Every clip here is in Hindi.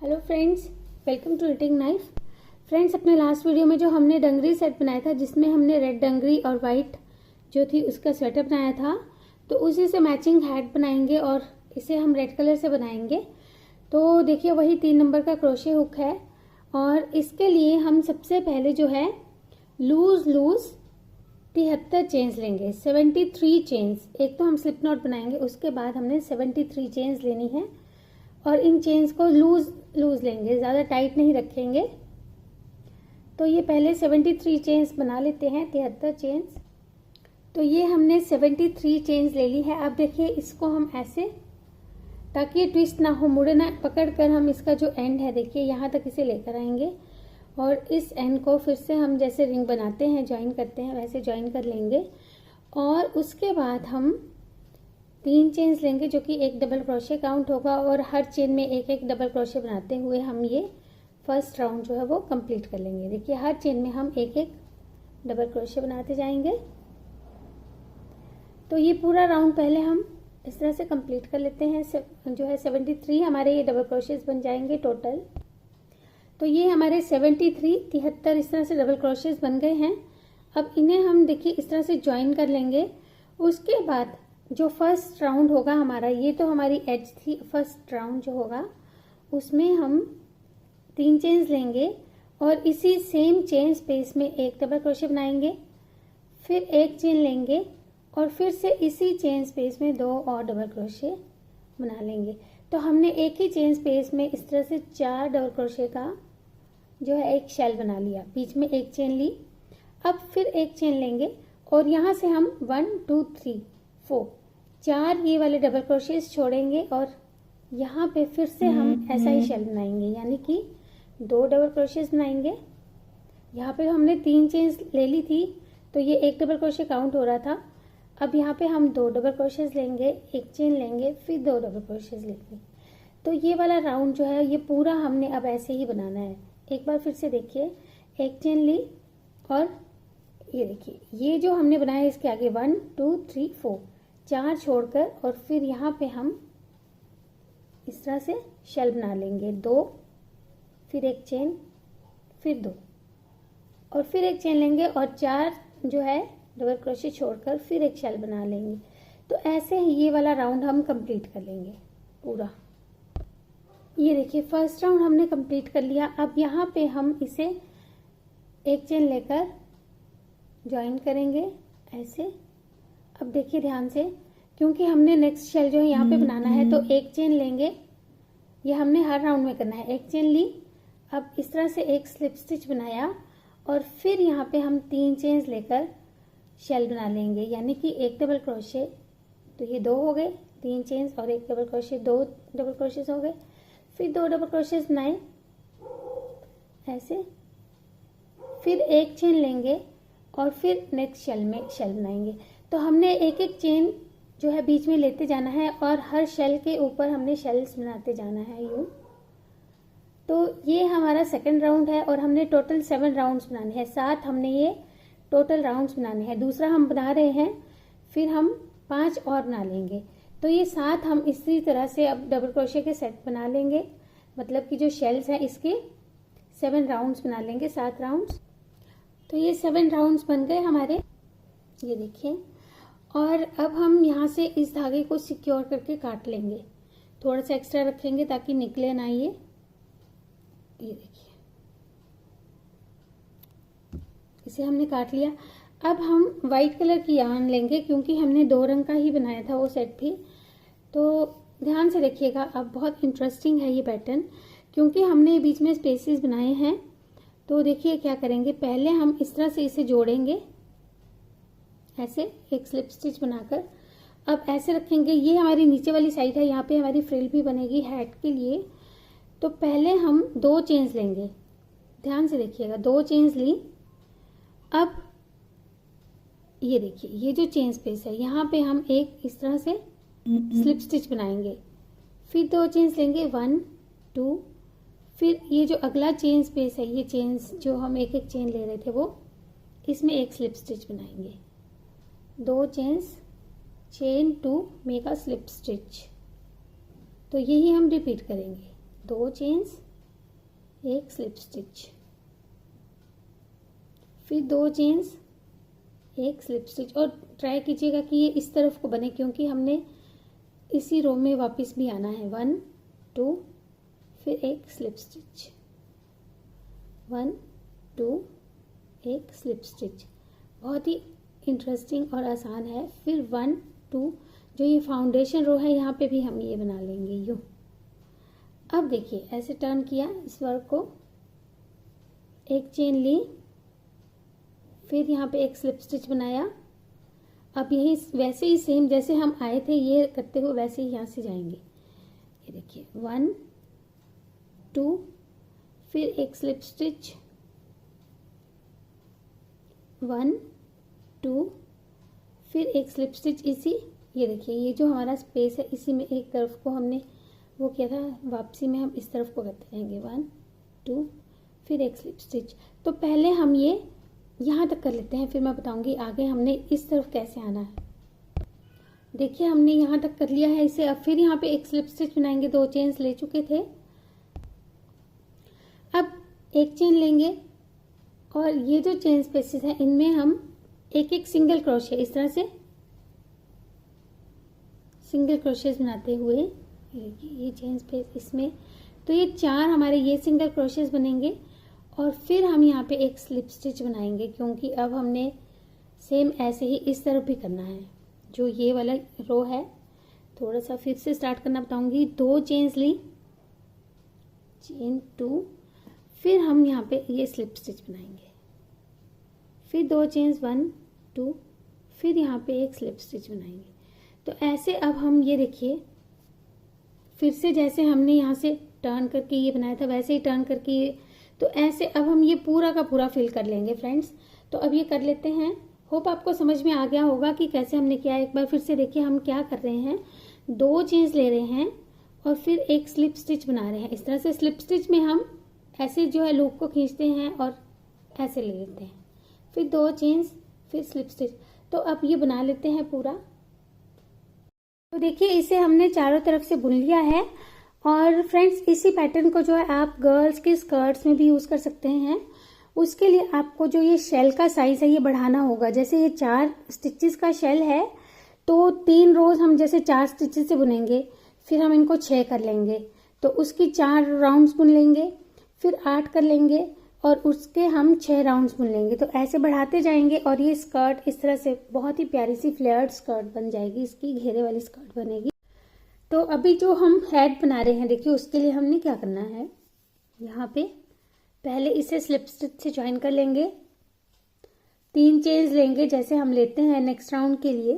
Hello friends, welcome to reading knife. Friends, अपने लास्ट वीडियो में जो हमने डंगरी सेट बनाया था, जिसमें हमने रेड डंगरी और वाइट जो थी उसका स्वेटर बनाया था, तो उसी से मैचिंग हैट बनाएंगे और इसे हम रेड कलर से बनाएंगे। तो देखिए, वही 3 नंबर का क्रोशे हुक है और इसके लिए हम सबसे पहले जो है लूज 73 चेन्स लेंगे। 73 चेन्स, एक तो हम स्लिप नॉट बनाएंगे, उसके बाद हमने 73 चेन्स लेनी है और इन चेन्स को लूज लेंगे, ज़्यादा टाइट नहीं रखेंगे। तो ये पहले 73 चेन्स बना लेते हैं, 73 चेन्स। तो ये हमने 73 चेन्स ले ली है। अब देखिए, इसको हम ऐसे, ताकि ये ट्विस्ट ना हो, मुड़े ना, पकड़ कर हम इसका जो एंड है, देखिए यहाँ तक इसे लेकर आएंगे और इस एंड को फिर से हम जैसे रिंग बनाते हैं, ज्वाइन करते हैं, वैसे ज्वाइन कर लेंगे। और उसके बाद हम 3 चेन्स लेंगे, जो कि एक डबल क्रोशे काउंट होगा और हर चेन में एक एक डबल क्रोशे बनाते हुए हम ये फर्स्ट राउंड जो है वो कंप्लीट कर लेंगे। देखिए, हर चेन में हम एक एक डबल क्रोशे बनाते जाएंगे। तो ये पूरा राउंड पहले हम इस तरह से कंप्लीट कर लेते हैं। जो है 73 हमारे ये डबल क्रोशेस बन जाएंगे टोटल। तो ये हमारे 73 इस तरह से डबल क्रोशेस बन गए हैं। अब इन्हें हम देखिए इस तरह से ज्वाइन कर लेंगे। उसके बाद जो फर्स्ट राउंड होगा हमारा, ये तो हमारी एज थी, फर्स्ट राउंड जो होगा उसमें हम 3 चेन्स लेंगे और इसी सेम चेन स्पेस में एक डबल क्रोशे बनाएंगे, फिर एक चेन लेंगे और फिर से इसी चेन स्पेस में 2 और डबल क्रोशे बना लेंगे। तो हमने एक ही चेन स्पेस में इस तरह से 4 डबल क्रोशे का जो है एक शेल बना लिया, बीच में एक चेन ली। अब फिर एक चेन लेंगे और यहाँ से हम 1 2 3 4 4 ये वाले डबल क्रोशेस छोड़ेंगे और यहाँ पे फिर से हम ऐसा ही शेल बनाएंगे, यानी कि 2 डबल क्रोशेस बनाएंगे। यहाँ पे हमने 3 चेन्स ले ली थी, तो ये एक डबल क्रोशे काउंट हो रहा था। अब यहाँ पे हम 2 डबल क्रोशेस लेंगे, एक चेन लेंगे, फिर 2 डबल क्रोशेस लेंगे। तो ये वाला राउंड जो है ये पूरा हमने अब ऐसे ही बनाना है। एक बार फिर से देखिए, एक चेन ली और ये देखिए, ये जो हमने बनाया इसके आगे 1 2 3 4 4 छोड़कर और फिर यहाँ पे हम इस तरह से शेल बना लेंगे। 2, फिर एक चेन, फिर 2 और फिर एक चेन लेंगे और 4 जो है डबल क्रोशे छोड़कर फिर एक शेल बना लेंगे। तो ऐसे ही ये वाला राउंड हम कंप्लीट कर लेंगे पूरा। ये देखिए, फर्स्ट राउंड हमने कंप्लीट कर लिया। अब यहाँ पे हम इसे एक चेन लेकर ज्वाइन करेंगे ऐसे। अब देखिए ध्यान से, क्योंकि हमने नेक्स्ट शेल जो है यहाँ पे बनाना है, तो एक चेन लेंगे। ये हमने हर राउंड में करना है। एक चेन ली, अब इस तरह से एक स्लिप स्टिच बनाया और फिर यहाँ पे हम 3 चेन्स लेकर शेल बना लेंगे, यानी कि एक डबल क्रोशे। तो ये 2 हो गए, 3 चेन्स और एक डबल क्रोशे, 2 डबल क्रोशेस हो गए। फिर 2 डबल क्रोशेस बनाए ऐसे, फिर एक चेन लेंगे और फिर नेक्स्ट शेल में शेल बनाएंगे। तो हमने एक एक चेन जो है बीच में लेते जाना है और हर शेल के ऊपर हमने शेल्स बनाते जाना है यूं। तो ये हमारा सेकंड राउंड है और हमने टोटल 7 राउंड्स बनाने हैं। 7 हमने ये टोटल राउंड्स बनाने हैं। दूसरा हम बना रहे हैं, फिर हम 5 और बना लेंगे। तो ये 7 हम इसी तरह से अब डबल क्रोशे के सेट बना लेंगे, मतलब कि जो शेल्स हैं इसके 7 राउंड्स बना लेंगे, 7 राउंड्स। तो ये 7 राउंड्स बन गए हमारे, ये देखिए। और अब हम यहाँ से इस धागे को सिक्योर करके काट लेंगे, थोड़ा सा एक्स्ट्रा रखेंगे ताकि निकले ना ये देखिए, इसे हमने काट लिया। अब हम वाइट कलर की यार्न लेंगे, क्योंकि हमने 2 रंग का ही बनाया था वो सेट भी। तो ध्यान से देखिएगा, अब बहुत इंटरेस्टिंग है ये पैटर्न, क्योंकि हमने बीच में स्पेसेस बनाए हैं। तो देखिए क्या करेंगे, पहले हम इस तरह से इसे जोड़ेंगे ऐसे, एक स्लिप स्टिच बनाकर। अब ऐसे रखेंगे, ये हमारी नीचे वाली साइड है, यहाँ पे हमारी फ्रिल भी बनेगी हैट के लिए। तो पहले हम 2 चेन्स लेंगे, ध्यान से देखिएगा, 2 चेन्स ली। अब ये देखिए, ये जो चेन स्पेस है यहाँ पे हम एक इस तरह से स्लिप स्टिच बनाएंगे, फिर 2 चेन्स लेंगे, 1 2, फिर ये जो अगला चेन स्पेस है, ये चेन्स जो हम एक एक चेन ले रहे थे वो, इसमें एक स्लिप स्टिच बनाएंगे। 2 chains, chain 2, make a slip stitch. तो यही हम रिपीट करेंगे, 2 चेन्स, एक स्लिप स्टिच, फिर 2 चेन्स, एक स्लिप स्टिच। और ट्राई कीजिएगा कि ये इस तरफ को बने, क्योंकि हमने इसी रो में वापस भी आना है। 1 2 फिर एक स्लिप स्टिच, 1 2 एक स्लिप स्टिच। बहुत ही इंटरेस्टिंग और आसान है। फिर 1 2 जो ये फाउंडेशन रो है यहाँ पे भी हम ये बना लेंगे यूं। अब देखिए ऐसे टर्न किया इस वर्क को, एक चेन ली, फिर यहाँ पे एक स्लिप स्टिच बनाया। अब यही वैसे ही सेम जैसे हम आए थे ये करते हुए वैसे ही यहाँ से जाएंगे। ये देखिए 1 2 फिर एक स्लिप स्टिच, 1 2 फिर एक स्लिप स्टिच। इसी ये देखिए ये जो हमारा स्पेस है इसी में एक तरफ को हमने वो किया था, वापसी में हम इस तरफ को करते रहेंगे। 1 2 फिर एक स्लिप स्टिच। तो पहले हम ये यहाँ तक कर लेते हैं, फिर मैं बताऊंगी आगे हमने इस तरफ कैसे आना है। देखिए हमने यहाँ तक कर लिया है इसे। अब फिर यहाँ पे एक स्लिप स्टिच बनाएंगे, 2 चेन्स ले चुके थे। अब एक चेन लेंगे और ये जो चेन स्पेसेस है इनमें हम एक एक सिंगल क्रोशे इस तरह से सिंगल क्रोशेस बनाते हुए, ये चेन स्पेस इसमें, तो ये 4 हमारे ये सिंगल क्रोशेस बनेंगे। और फिर हम यहाँ पे एक स्लिप स्टिच बनाएंगे, क्योंकि अब हमने सेम ऐसे ही इस तरफ भी करना है। जो ये वाला रो है थोड़ा सा फिर से स्टार्ट करना बताऊंगी। 2 चेन्स ली, चेन 2, फिर हम यहाँ पे ये स्लिप स्टिच बनाएंगे, फिर 2 चेन्स 1 2 फिर यहाँ पे एक स्लिप स्टिच बनाएंगे। तो ऐसे अब हम ये देखिए फिर से जैसे हमने यहाँ से टर्न करके ये बनाया था वैसे ही टर्न करके ये, तो ऐसे अब हम ये पूरा का पूरा फिल कर लेंगे फ्रेंड्स। तो अब ये कर लेते हैं। होप आपको समझ में आ गया होगा कि कैसे हमने किया। एक बार फिर से देखिए हम क्या कर रहे हैं, 2 चेन्स ले रहे हैं और फिर एक स्लिप स्टिच बना रहे हैं। इस तरह से स्लिप स्टिच में हम ऐसे जो है लूप को खींचते हैं और ऐसे ले लेते हैं, फिर 2 चेन्स फिर स्लिप स्टिच। तो अब ये बना लेते हैं पूरा। तो देखिए इसे हमने चारों तरफ से बुन लिया है। और फ्रेंड्स इसी पैटर्न को जो है आप गर्ल्स के स्कर्ट्स में भी यूज कर सकते हैं। उसके लिए आपको जो ये शेल का साइज है ये बढ़ाना होगा। जैसे ये 4 स्टिचेस का शेल है तो 3 रोज हम जैसे 4 स्टिचेस से बुनेंगे, फिर हम इनको 6 कर लेंगे, तो उसकी 4 राउंड्स बुन लेंगे, फिर 8 कर लेंगे और उसके हम 6 राउंड्स बुन लेंगे। तो ऐसे बढ़ाते जाएंगे और ये स्कर्ट इस तरह से बहुत ही प्यारी सी फ्लेयर्ड स्कर्ट बन जाएगी, इसकी घेरे वाली स्कर्ट बनेगी। तो अभी जो हम हेड बना रहे हैं देखिए उसके लिए हमने क्या करना है, यहाँ पे पहले इसे स्लिप स्टिच से ज्वाइन कर लेंगे, 3 चेन्स लेंगे जैसे हम लेते हैं नेक्स्ट राउंड के लिए।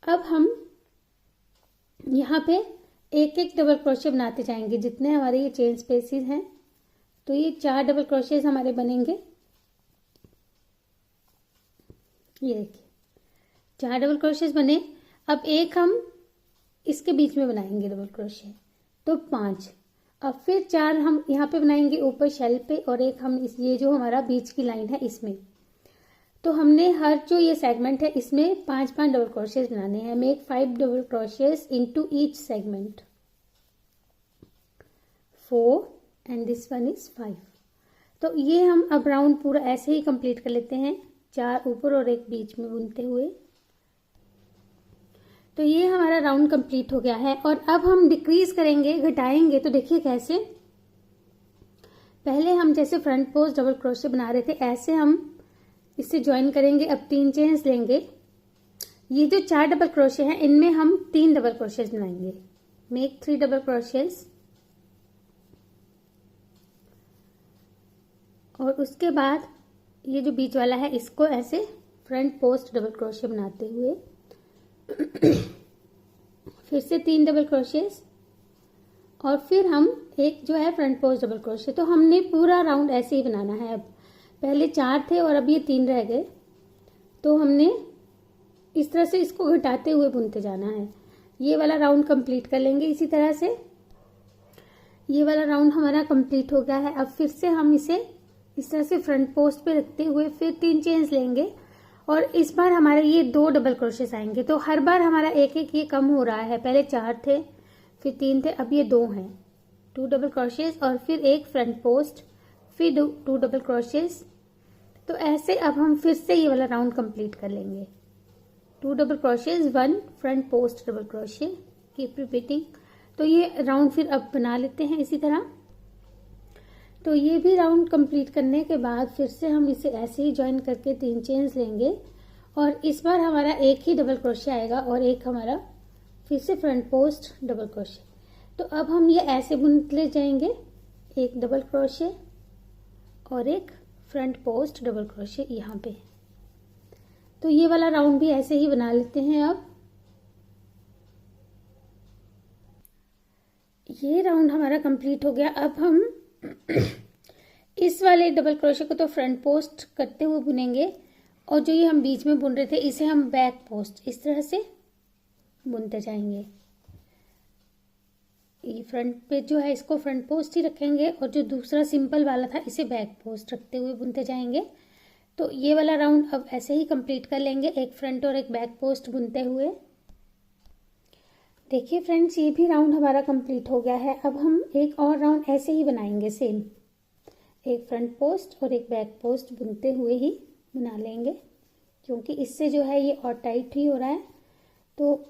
अब हम यहाँ पे एक एक डबल क्रोशे बनाते जाएंगे जितने हमारे ये चेन स्पेसेस हैं। तो ये 4 डबल क्रोशेस हमारे बनेंगे। ये देखिए 4 डबल क्रोशेस बने। अब एक हम इसके बीच में बनाएंगे डबल क्रोशे, तो 5। अब फिर 4 हम यहाँ पे बनाएंगे ऊपर शेल पे और एक हम इस ये जो हमारा बीच की लाइन है इसमें। तो हमने हर जो ये सेगमेंट है इसमें 5-5 डबल क्रोशेस बनाने हैं। Make 5 double crochets into each segment, 4 and this one is 5। तो ये हम अब राउंड पूरा ऐसे ही कंप्लीट कर लेते हैं, 4 ऊपर और एक बीच में बुनते हुए। तो ये हमारा राउंड कंप्लीट हो गया है। और अब हम डिक्रीज करेंगे, घटाएंगे। तो देखिए कैसे, पहले हम जैसे फ्रंट पोस्ट डबल क्रोशे बना रहे थे ऐसे हम इससे ज्वाइन करेंगे। अब 3 चेन्स लेंगे, ये जो 4 डबल क्रोशे हैं इनमें हम 3 डबल क्रोशेस बनाएंगे। मेक 3 डबल क्रोशेस और उसके बाद ये जो बीच वाला है इसको ऐसे फ्रंट पोस्ट डबल क्रोशे बनाते हुए फिर से 3 डबल क्रोशेस और फिर हम एक जो है फ्रंट पोस्ट डबल क्रोशे। तो हमने पूरा राउंड ऐसे ही बनाना है। अब पहले 4 थे और अब ये 3 रह गए, तो हमने इस तरह से इसको घटाते हुए बुनते जाना है। ये वाला राउंड कंप्लीट कर लेंगे इसी तरह से। ये वाला राउंड हमारा कंप्लीट हो गया है। अब फिर से हम इसे इस तरह से फ्रंट पोस्ट पे रखते हुए फिर 3 चेन्स लेंगे और इस बार हमारे ये 2 डबल क्रोशेस आएंगे। तो हर बार हमारा एक एक ये कम हो रहा है, पहले 4 थे फिर 3 थे अब ये 2 हैं। 2 डबल क्रोशेज और फिर एक फ्रंट पोस्ट, फिर 2 डबल क्रोशेज। तो ऐसे अब हम फिर से ये वाला राउंड कंप्लीट कर लेंगे। 2 double crochets, 1 front post double crochet, keep repeating. तो ये राउंड फिर अब बना लेते हैं इसी तरह। तो ये भी राउंड कंप्लीट करने के बाद फिर से हम इसे ऐसे ही ज्वाइन करके 3 चेन्स लेंगे और इस बार हमारा एक ही डबल क्रोशे आएगा और एक हमारा फिर से फ्रंट पोस्ट डबल क्रोशे। तो अब हम ये ऐसे बुनते जाएंगे, एक डबल क्रोशे और एक फ्रंट पोस्ट डबल क्रोशे यहाँ पे। तो ये वाला राउंड भी ऐसे ही बना लेते हैं। अब ये राउंड हमारा कंप्लीट हो गया। अब हम इस वाले डबल क्रोशे को तो फ्रंट पोस्ट करते हुए बुनेंगे और जो ये हम बीच में बुन रहे थे इसे हम बैक पोस्ट इस तरह से बुनते जाएंगे। ये फ्रंट पे जो है इसको फ्रंट पोस्ट ही रखेंगे और जो दूसरा सिंपल वाला था इसे बैक पोस्ट रखते हुए बुनते जाएंगे। तो ये वाला राउंड अब ऐसे ही कंप्लीट कर लेंगे, एक फ्रंट और एक बैक पोस्ट बुनते हुए। देखिए फ्रेंड्स, ये भी राउंड हमारा कंप्लीट हो गया है। अब हम एक और राउंड ऐसे ही बनाएंगे, सेम एक फ्रंट पोस्ट और एक बैक पोस्ट बुनते हुए ही बना लेंगे, क्योंकि इससे जो है ये और टाइट ही हो रहा है। तो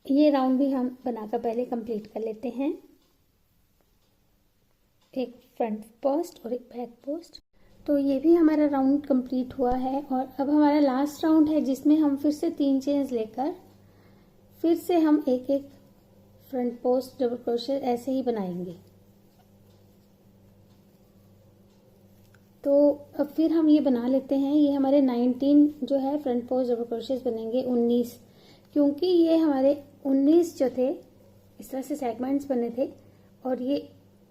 ये राउंड भी हम बनाकर पहले कंप्लीट कर लेते हैं, एक फ्रंट पोस्ट और एक बैक पोस्ट। तो ये भी हमारा राउंड कंप्लीट हुआ है और अब हमारा लास्ट राउंड है जिसमें हम फिर से 3 चेन्स लेकर फिर से हम एक एक फ्रंट पोस्ट डबल क्रोशे ऐसे ही बनाएंगे। तो अब फिर हम ये बना लेते हैं। ये हमारे 19 जो है फ्रंट पोस्ट डबल क्रोशेज बनेंगे, 19, क्योंकि ये हमारे 19 जो थे इस तरह से सेगमेंट्स बने थे और ये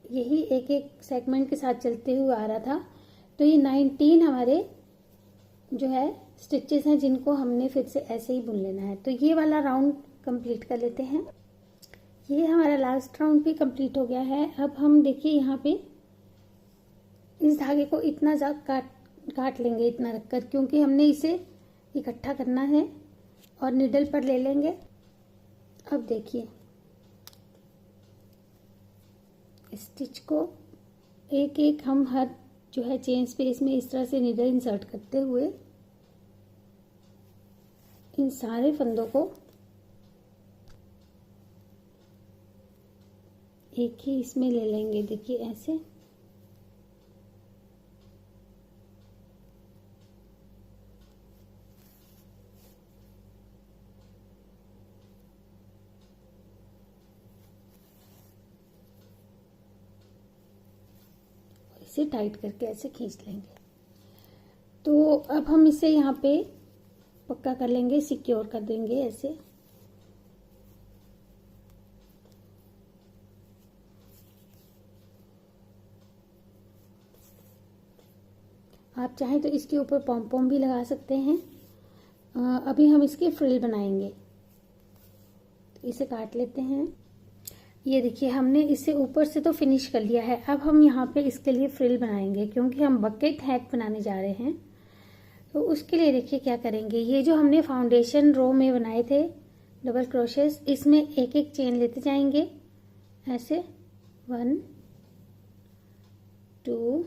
यही एक एक सेगमेंट के साथ चलते हुए आ रहा था। तो ये 19 हमारे जो है स्टिचेस हैं जिनको हमने फिर से ऐसे ही बुन लेना है। तो ये वाला राउंड कंप्लीट कर लेते हैं। ये हमारा लास्ट राउंड भी कंप्लीट हो गया है। अब हम देखिए यहाँ पे इस धागे को इतना ज़्यादा काट लेंगे, इतना रखकर, क्योंकि हमने इसे इकट्ठा करना है और निडल पर ले लेंगे। अब देखिए स्टिच को एक एक हम हर जो है चेन स्पेस में इस तरह से निडल इंसर्ट करते हुए इन सारे फंदों को एक ही इसमें ले लेंगे। देखिए ऐसे इसे टाइट करके ऐसे खींच लेंगे। तो अब हम इसे यहाँ पे पक्का कर लेंगे, सिक्योर कर देंगे ऐसे। आप चाहें तो इसके ऊपर पॉम पॉम भी लगा सकते हैं। अभी हम इसके फ्रिल बनाएंगे। इसे काट लेते हैं। ये देखिए हमने इसे ऊपर से तो फिनिश कर लिया है। अब हम यहाँ पे इसके लिए फ्रिल बनाएंगे, क्योंकि हम बकेट हैक बनाने जा रहे हैं। तो उसके लिए देखिए क्या करेंगे, ये जो हमने फाउंडेशन रो में बनाए थे डबल क्रोशेस, इसमें एक एक चेन लेते जाएंगे ऐसे, 1 2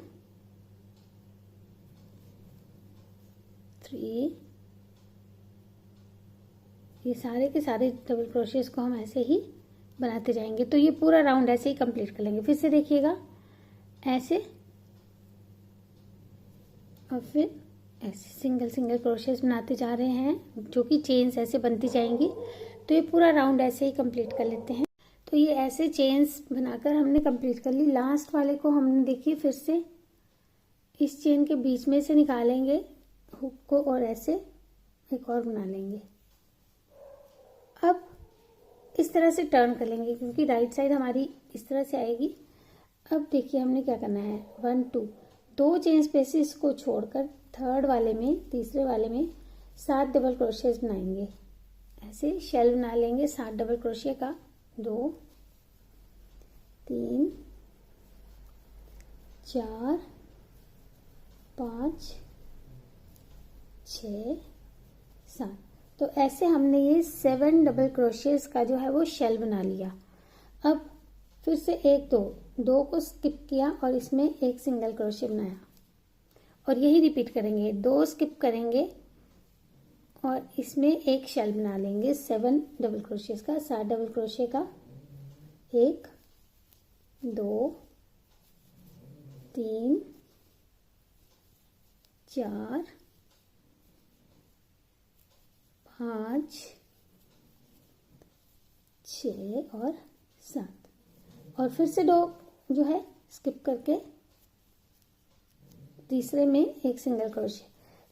3, ये सारे के सारे डबल क्रोशेस को हम ऐसे ही बनाते जाएंगे। तो ये पूरा राउंड ऐसे ही कंप्लीट कर लेंगे। फिर से देखिएगा ऐसे और फिर ऐसे सिंगल सिंगल क्रोशेस बनाते जा रहे हैं, जो कि चेन्स ऐसे बनती जाएंगी। तो ये पूरा राउंड ऐसे ही कंप्लीट कर लेते हैं। तो ये ऐसे चेन्स बनाकर हमने कंप्लीट कर ली। लास्ट वाले को हमने देखिए फिर से इस चेन के बीच में से निकालेंगे हुक को और ऐसे एक और बना लेंगे। अब इस तरह से टर्न कर लेंगे, क्योंकि राइट साइड हमारी इस तरह से आएगी। अब देखिए हमने क्या करना है, 1 2 2 चेन स्पेसिस को छोड़कर थर्ड वाले में, तीसरे वाले में 7 डबल क्रोशेस बनाएंगे। ऐसे शेल बना लेंगे 7 डबल क्रोशे का, 2 3 4 5 6 7। तो ऐसे हमने ये 7 डबल क्रोशेस का जो है वो शेल बना लिया। अब फिर से एक दो को स्किप किया और इसमें एक सिंगल क्रोशे बनाया और यही रिपीट करेंगे। 2 स्किप करेंगे और इसमें एक शेल बना लेंगे 7 डबल क्रोशे का, 7 डबल क्रोशे का। 1 2 3 4 5 6 और 7 और फिर से 2 जो है स्किप करके तीसरे में एक सिंगल क्रोशे।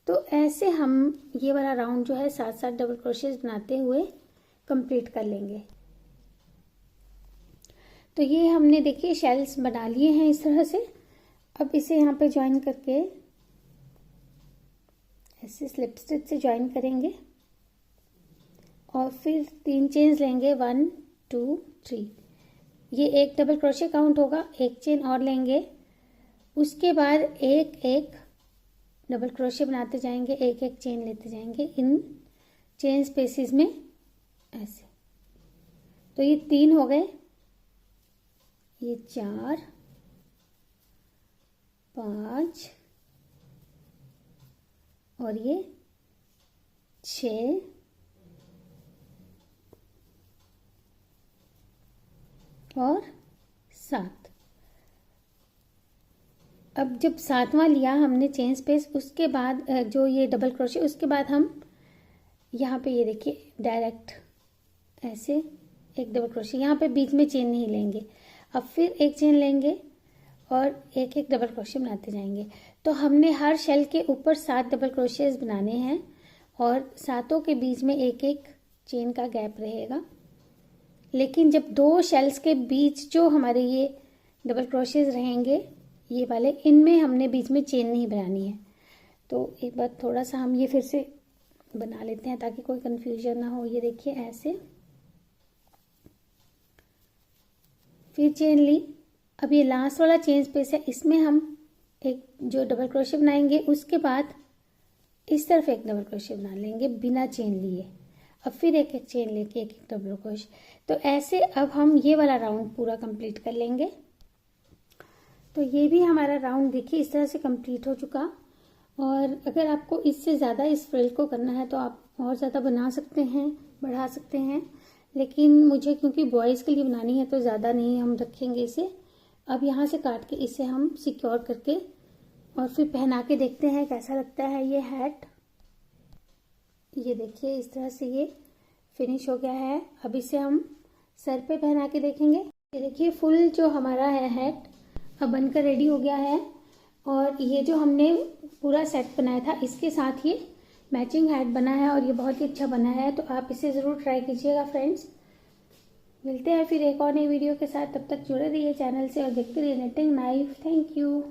तो ऐसे हम ये वाला राउंड जो है 7-7 डबल क्रोशेस बनाते हुए कंप्लीट कर लेंगे। तो ये हमने देखिए शेल्स बना लिए हैं इस तरह से। अब इसे यहाँ पे ज्वाइन करके ऐसे स्लिप स्टिच से ज्वाइन करेंगे और फिर 3 चेन्स लेंगे 1 2 3। ये एक डबल क्रोशे काउंट होगा, एक चेन और लेंगे, उसके बाद एक एक डबल क्रोशे बनाते जाएंगे, एक एक चेन लेते जाएंगे इन चेन स्पेसिस में ऐसे। तो ये 3 हो गए, ये 4 5 और ये 6 और 7। अब जब 7वां लिया हमने चेन स्पेस, उसके बाद जो ये डबल क्रोशे, उसके बाद हम यहाँ पे ये देखिए डायरेक्ट ऐसे एक डबल क्रोशे, यहाँ पे बीच में चेन नहीं लेंगे। अब फिर एक चेन लेंगे और एक एक डबल क्रोशे बनाते जाएंगे। तो हमने हर शेल के ऊपर 7 डबल क्रोशेस बनाने हैं और 7 के बीच में एक एक चेन का गैप रहेगा। लेकिन जब 2 शेल्स के बीच जो हमारे ये डबल क्रोशेस रहेंगे ये वाले, इनमें हमने बीच में चेन नहीं बनानी है। तो एक बार थोड़ा सा हम ये फिर से बना लेते हैं ताकि कोई कंफ्यूजन ना हो। ये देखिए ऐसे, फिर चेन ली। अब ये लास्ट वाला चेन स्पेस है, इसमें हम एक जो डबल क्रोशे बनाएंगे उसके बाद इस तरफ एक डबल क्रोशे बना लेंगे बिना चेन लिए। अब फिर एक एक चेन लेके एक एक डबल क्रोशे। तो ऐसे अब हम ये वाला राउंड पूरा कंप्लीट कर लेंगे। तो ये भी हमारा राउंड देखिए इस तरह से कंप्लीट हो चुका। और अगर आपको इससे ज़्यादा इस फ्रिल को करना है तो आप और ज़्यादा बना सकते हैं, बढ़ा सकते हैं, लेकिन मुझे क्योंकि बॉयज़ के लिए बनानी है तो ज़्यादा नहीं हम रखेंगे इसे। अब यहाँ से काट के इसे हम सिक्योर करके और फिर पहना के देखते हैं कैसा लगता है ये हैट। ये देखिए इस तरह से ये फिनिश हो गया है। अब इसे हम सर पे पहना के देखेंगे। ये देखिए फुल जो हमारा है हैट अब बनकर रेडी हो गया है। और ये जो हमने पूरा सेट बनाया था इसके साथ ये मैचिंग हैट बना है और ये बहुत ही अच्छा बना है। तो आप इसे ज़रूर ट्राई कीजिएगा फ्रेंड्स। मिलते हैं फिर एक और नई वीडियो के साथ, तब तक जुड़े रहिए चैनल से और देखते रहिए निटिंग नाइफ। Thank you.